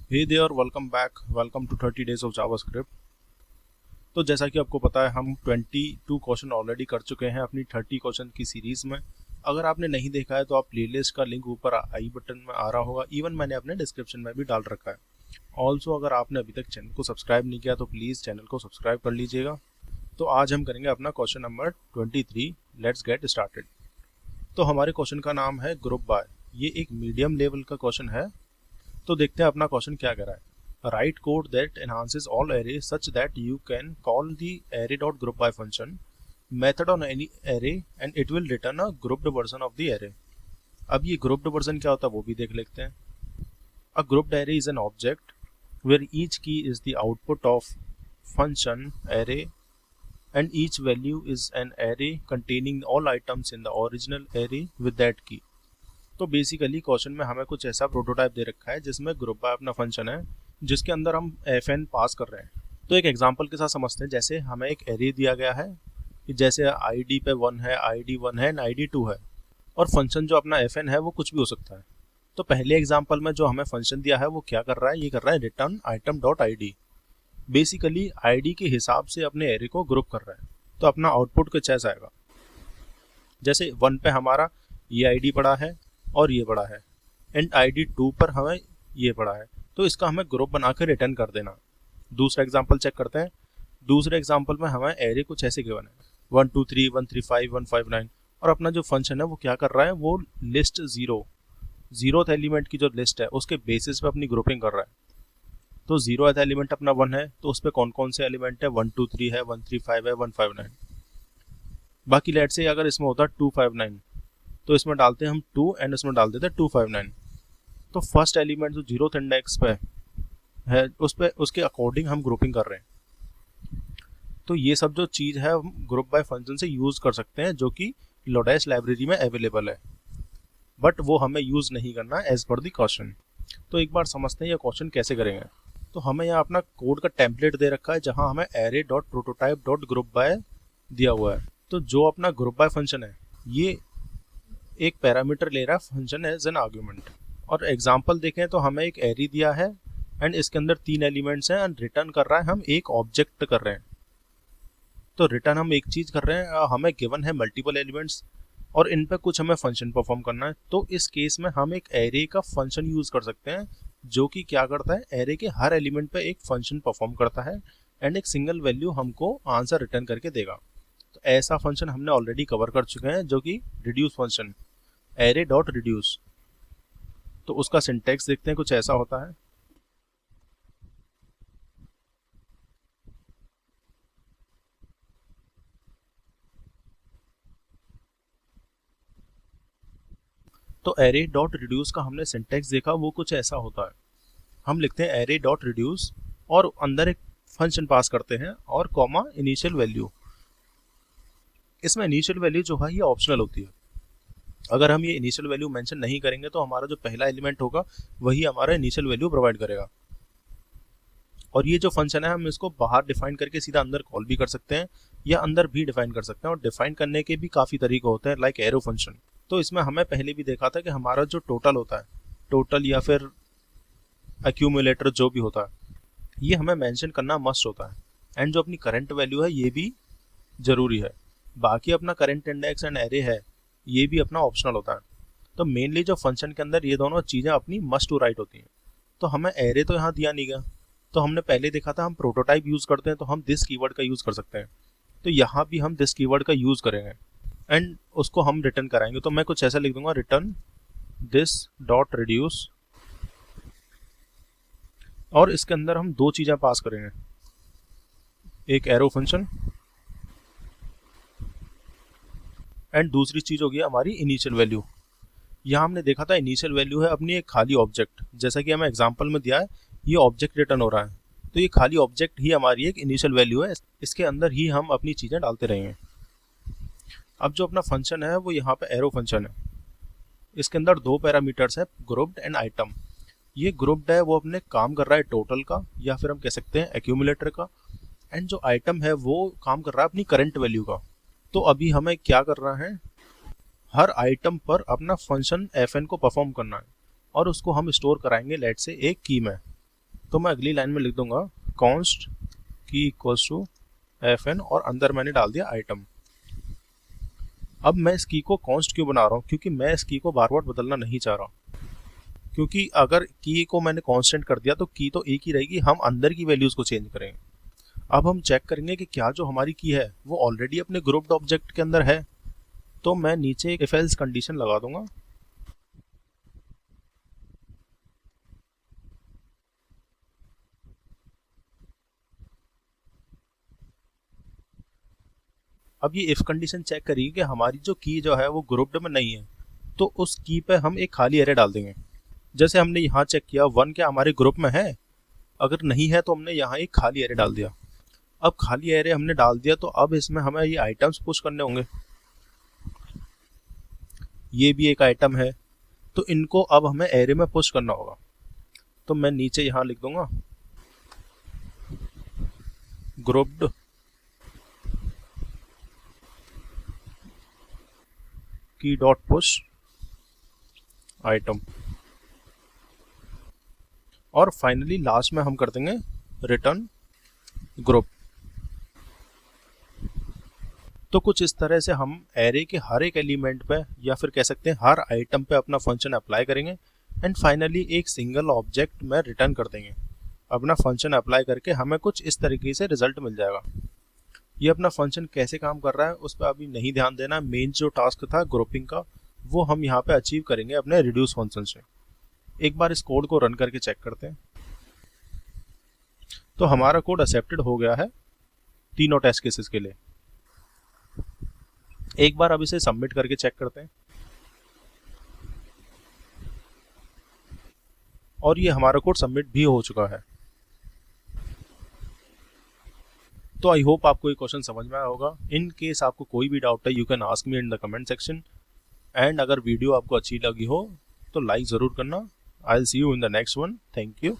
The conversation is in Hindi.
Hey there, welcome back, welcome to 30 days of JavaScript. तो जैसा कि आपको पता है हम 22 क्वेश्चन ऑलरेडी कर चुके हैं अपनी 30 क्वेश्चन की सीरीज़ में। अगर आपने नहीं देखा है तो आप प्लेलिस्ट का लिंक ऊपर आई बटन में आ रहा होगा, इवन मैंने अपने डिस्क्रिप्शन में भी डाल रखा है। ऑल्सो अगर आपने अभी तक चैनल को सब्सक्राइब नहीं किया तो प्लीज़ चैनल को सब्सक्राइब कर लीजिएगा। तो आज हम करेंगे अपना question number 23। Let's get started. तो हमारे क्वेश्चन का नाम है ग्रुप बाय। ये एक मीडियम लेवल का क्वेश्चन है। तो देखते हैं अपना क्वेश्चन क्या कह रहा है। Right code that enhances all array such that you can call the array dot group by function method on any array and it will return a grouped version of the array. अब ये ग्रुप्ड वर्जन क्या होता है वो भी देख लेते हैं। A grouped array is an object where each key is the output of function array and each value is an array containing all items in the original array with that key। तो बेसिकली क्वेश्चन में हमें कुछ ऐसा प्रोटोटाइप दे रखा है जिसमें ग्रुप बाय अपना फंक्शन है जिसके अंदर हम fn पास कर रहे हैं। तो एक एग्जांपल के साथ समझते हैं। जैसे हमें एक एरे दिया गया है कि जैसे id पे 1 है, id 1 है, id 2 है, और फंक्शन जो अपना fn है वो कुछ भी हो सकता है। तो पहले एग्जाम्पल में जो हमें फंक्शन दिया है वो क्या कर रहा है, ये कर रहा है return item dot id। Basically id के हिसाब से अपने एरे को ग्रुप कर रहा है। तो अपना आउटपुट कुछ ऐसा आएगा, जैसे 1 पे हमारा ये id पड़ा है और ये पड़ा है, एंड id 2 पर हमें ये पड़ा है, तो इसका हमें ग्रुप बना के रिटर्न कर देना। दूसरा एग्जांपल चेक करते हैं। दूसरे एग्जांपल में हमें एरे कुछ ऐसे गिवन है 1 2 3 1 3 5 1 5 9, और अपना जो फंक्शन है वो क्या कर रहा है, वो लिस्ट जीरोथ एलिमेंट की जो लिस्ट है उसके बेसिस पे अपनी ग्रुपिंग कर रहा है। तो जीरोथ एलिमेंट अपना 1 है, तो उस पर कौन कौन से एलिमेंट है, 1 2 3 है, 1 3 5 है, 1 5 9। बाकी लेट से अगर इसमें होता 2 5 9 तो इसमें डालते हैं हम 2 एंड इसमें डाल देते हैं 2 5 9। तो फर्स्ट एलिमेंट जो जीरोथ इंडेक्स पे है उस पे उसके अकॉर्डिंग हम ग्रुपिंग कर रहे हैं। तो ये सब जो चीज़ है हम ग्रुप बाय फंक्शन से यूज़ कर सकते हैं, जो कि लोडेस लाइब्रेरी में अवेलेबल है, बट वो हमें यूज़ नहीं करना एज पर द क्वेश्चन। तो एक बार समझते हैं ये क्वेश्चन कैसे करेंगे। तो हमें यहाँ अपना कोड का टेम्पलेट दे रखा है जहाँ हमें array dot prototype dot group by दिया हुआ है। तो जो अपना ग्रुप बाय फंक्शन है ये एक पैरामीटर ले रहा है फंक्शन एज एन आर्ग्यूमेंट। और एग्जांपल देखें तो हमें एक एरे दिया है एंड इसके अंदर 3 एलिमेंट्स हैं एंड रिटर्न कर रहा है हम एक ऑब्जेक्ट कर रहे हैं। तो रिटर्न हम एक चीज़ कर रहे हैं, हमें गिवन है मल्टीपल एलिमेंट्स और इन पे कुछ हमें फंक्शन परफॉर्म करना है। तो इस केस में हम एक एरे का फंक्शन यूज़ कर सकते हैं जो कि क्या करता है, एरे के हर एलिमेंट पे एक फंक्शन परफॉर्म करता है एंड एक सिंगल वैल्यू हमको आंसर रिटर्न करके देगा। तो ऐसा फंक्शन हमने ऑलरेडी कवर कर चुके हैं जो कि reduce function, array dot reduce. तो उसका सिंटैक्स देखते हैं, कुछ ऐसा होता है। तो एरे डॉट रिड्यूस का हमने सिंटैक्स देखा, वो कुछ ऐसा होता है। हम लिखते हैं एरे डॉट रिड्यूस और अंदर एक फंक्शन पास करते हैं और कॉमा इनिशियल वैल्यू। इसमें इनिशियल वैल्यू जो है ये ऑप्शनल होती है। अगर हम ये इनिशियल वैल्यू मेंशन नहीं करेंगे तो हमारा जो पहला एलिमेंट होगा वही हमारा इनिशियल वैल्यू प्रोवाइड करेगा। और ये जो फंक्शन है हम इसको बाहर डिफाइन करके सीधा अंदर कॉल भी कर सकते हैं या अंदर भी डिफाइन कर सकते हैं, और डिफाइन करने के भी काफ़ी तरीके होते हैं, लाइक एरो फंक्शन। तो इसमें हमें पहले भी देखा था कि हमारा जो टोटल होता है, टोटल या फिर एक्यूमुलेटर जो भी होता है, ये हमें मेंशन करना मस्ट होता है। एंड जो अपनी करंट वैल्यू है ये भी ज़रूरी है। बाकी अपना करंट इंडेक्स एंड एरे है ये भी अपना ऑप्शनल होता है। तो मेनली जो फंक्शन के अंदर ये दोनों चीज़ें अपनी मस्ट टू राइट होती हैं। तो हमें एरे तो यहाँ दिया नहीं गया, तो हमने पहले देखा था हम प्रोटोटाइप यूज़ करते हैं तो हम दिस कीवर्ड का यूज़ कर सकते हैं। तो यहाँ भी हम दिस कीवर्ड का यूज़ करेंगे एंड उसको हम रिटर्न कराएंगे। तो मैं कुछ ऐसा लिख दूंगा, रिटर्न दिस डॉट रिड्यूस, और इसके अंदर हम 2 चीज़ें पास करेंगे, एक एरो फंक्शन एंड दूसरी चीज़ होगी हमारी इनिशियल वैल्यू। यहाँ हमने देखा था इनिशियल वैल्यू है अपनी एक खाली ऑब्जेक्ट, जैसा कि हमें एग्जांपल में दिया है ये ऑब्जेक्ट रिटर्न हो रहा है। तो ये खाली ऑब्जेक्ट ही हमारी एक इनिशियल वैल्यू है, इसके अंदर ही हम अपनी चीज़ें डालते रहेंगे। अब जो अपना फंक्शन है वो यहाँ पे एरो फंक्शन है। इसके अंदर 2 पैरामीटर्स है, ग्रुप्ड एंड आइटम। ये ग्रुप्ड है वो अपने काम कर रहा है टोटल का या फिर हम कह सकते हैं एक्यूमुलेटर का, एंड जो आइटम है वो काम कर रहा है अपनी करंट वैल्यू का। तो अभी हमें क्या करना है, हर आइटम पर अपना फंक्शन fn को परफॉर्म करना है और उसको हम स्टोर कराएंगे लेट से एक की में। तो मैं अगली लाइन में लिख दूंगा कॉन्स्ट की इक्वल्स टू fn और अंदर मैंने डाल दिया आइटम। अब मैं इस की को कॉन्स्ट क्यों बना रहा हूँ, क्योंकि मैं इस की को बार बार बदलना नहीं चाह रहा, क्योंकि अगर की को मैंने कांस्टेंट कर दिया तो की तो एक ही रहेगी, हम अंदर की वैल्यूज को चेंज करेंगे। अब हम चेक करेंगे कि क्या जो हमारी की है वो ऑलरेडी अपने ग्रुप्ड ऑब्जेक्ट के अंदर है। तो मैं नीचे एक इफ एल्स कंडीशन लगा दूंगा। अब ये इफ कंडीशन चेक करिए कि हमारी जो की जो है वो ग्रुप्ड में नहीं है, तो उस की पे हम एक खाली एरे डाल देंगे। जैसे हमने यहाँ चेक किया 1 क्या हमारे ग्रुप में है, अगर नहीं है तो हमने यहाँ एक खाली एरे डाल दिया। अब खाली एरे हमने डाल दिया तो अब इसमें हमें ये आइटम्स पुश करने होंगे। ये भी एक आइटम है, तो इनको अब हमें एरे में पुश करना होगा। तो मैं नीचे यहाँ लिख दूंगा ग्रुप्ड की डॉट पुश आइटम, और फाइनली लास्ट में हम कर देंगे रिटर्न ग्रुप। तो कुछ इस तरह से हम एरे के हर एक एलिमेंट पे या फिर कह सकते हैं हर आइटम पे अपना फंक्शन अप्लाई करेंगे एंड फाइनली एक सिंगल ऑब्जेक्ट में रिटर्न कर देंगे। अपना फंक्शन अप्लाई करके हमें कुछ इस तरीके से रिजल्ट मिल जाएगा। ये अपना फंक्शन कैसे काम कर रहा है उस पर अभी नहीं ध्यान देना। मेन जो टास्क था ग्रुपिंग का वो हम यहाँ पे अचीव करेंगे अपने रिड्यूस फंक्शन से। एक बार इस कोड को रन करके चेक करते हैं। तो हमारा कोड एक्सेप्टेड हो गया है तीनों टेस्ट केसेस के लिए। एक बार अब इसे सबमिट करके चेक करते हैं, और ये हमारा कोड सबमिट भी हो चुका है। तो आई होप आपको ये क्वेश्चन समझ में आया होगा। इन केस आपको कोई भी डाउट है you can ask me in the comment section, and अगर वीडियो आपको अच्छी लगी हो तो लाइक ज़रूर करना। I will see you in the next one. Thank you.